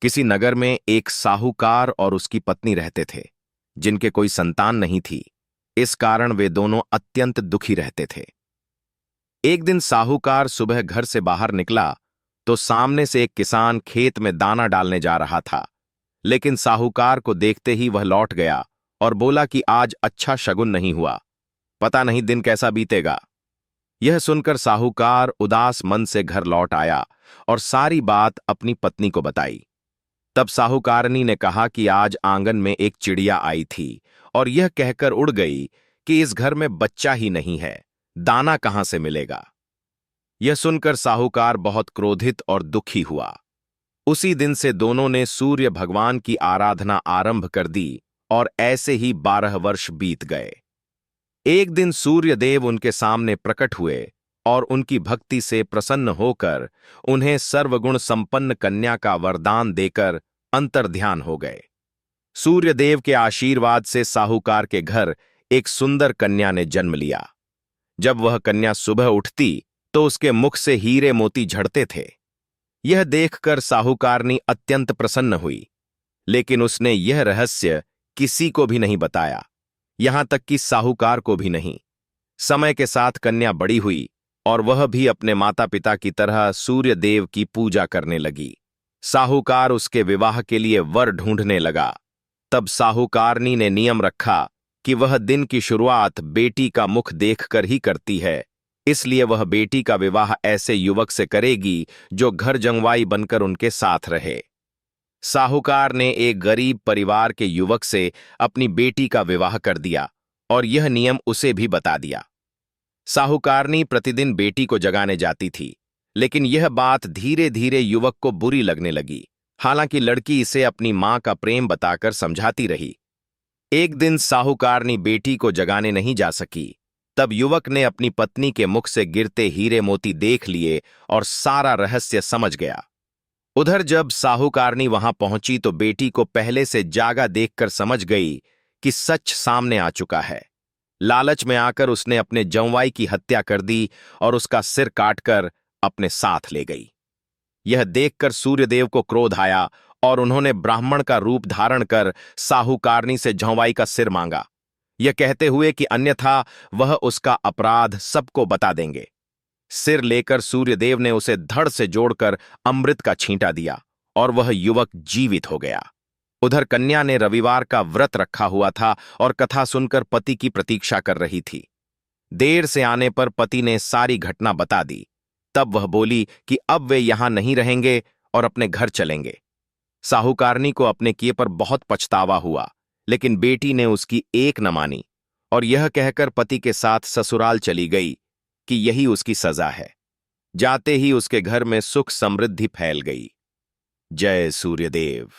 किसी नगर में एक साहूकार और उसकी पत्नी रहते थे, जिनके कोई संतान नहीं थी। इस कारण वे दोनों अत्यंत दुखी रहते थे। एक दिन साहूकार सुबह घर से बाहर निकला तो सामने से एक किसान खेत में दाना डालने जा रहा था। लेकिन साहूकार को देखते ही वह लौट गया और बोला कि आज अच्छा शगुन नहीं हुआ, पता नहीं दिन कैसा बीतेगा। यह सुनकर साहूकार उदास मन से घर लौट आया और सारी बात अपनी पत्नी को बताई। तब साहूकारनी ने कहा कि आज आंगन में एक चिड़िया आई थी और यह कहकर उड़ गई कि इस घर में बच्चा ही नहीं है, दाना कहां से मिलेगा। यह सुनकर साहूकार बहुत क्रोधित और दुखी हुआ। उसी दिन से दोनों ने सूर्य भगवान की आराधना आरंभ कर दी और ऐसे ही 12 वर्ष बीत गए। एक दिन सूर्य देव उनके सामने प्रकट हुए और उनकी भक्ति से प्रसन्न होकर उन्हें सर्वगुण संपन्न कन्या का वरदान देकर अंतर्ध्यान हो गए। सूर्यदेव के आशीर्वाद से साहूकार के घर एक सुंदर कन्या ने जन्म लिया। जब वह कन्या सुबह उठती तो उसके मुख से हीरे मोती झड़ते थे। यह देखकर साहूकारनी अत्यंत प्रसन्न हुई, लेकिन उसने यह रहस्य किसी को भी नहीं बताया, यहां तक कि साहूकार को भी नहीं। समय के साथ कन्या बड़ी हुई और वह भी अपने माता पिता की तरह सूर्य देव की पूजा करने लगी। साहूकार उसके विवाह के लिए वर ढूंढने लगा। तब साहूकारनी ने नियम रखा कि वह दिन की शुरुआत बेटी का मुख देखकर ही करती है, इसलिए वह बेटी का विवाह ऐसे युवक से करेगी जो घर जंगवाई बनकर उनके साथ रहे। साहूकार ने एक गरीब परिवार के युवक से अपनी बेटी का विवाह कर दिया और यह नियम उसे भी बता दिया। साहूकारनी प्रतिदिन बेटी को जगाने जाती थी, लेकिन यह बात धीरे धीरे युवक को बुरी लगने लगी। हालांकि लड़की इसे अपनी मां का प्रेम बताकर समझाती रही। एक दिन साहूकारनी बेटी को जगाने नहीं जा सकी। तब युवक ने अपनी पत्नी के मुख से गिरते हीरे मोती देख लिए और सारा रहस्य समझ गया। उधर जब साहूकारनी वहां पहुंची तो बेटी को पहले से जागा देखकर समझ गई कि सच सामने आ चुका है। लालच में आकर उसने अपने जंवाई की हत्या कर दी और उसका सिर काटकर अपने साथ ले गई। यह देखकर सूर्यदेव को क्रोध आया और उन्होंने ब्राह्मण का रूप धारण कर साहूकारनी से जंवाई का सिर मांगा, यह कहते हुए कि अन्यथा वह उसका अपराध सबको बता देंगे। सिर लेकर सूर्यदेव ने उसे धड़ से जोड़कर अमृत का छींटा दिया और वह युवक जीवित हो गया। उधर कन्या ने रविवार का व्रत रखा हुआ था और कथा सुनकर पति की प्रतीक्षा कर रही थी। देर से आने पर पति ने सारी घटना बता दी। तब वह बोली कि अब वे यहां नहीं रहेंगे और अपने घर चलेंगे। साहूकारनी को अपने किए पर बहुत पछतावा हुआ, लेकिन बेटी ने उसकी एक न मानी और यह कहकर पति के साथ ससुराल चली गई कि यही उसकी सजा है। जाते ही उसके घर में सुख समृद्धि फैल गई। जय सूर्यदेव।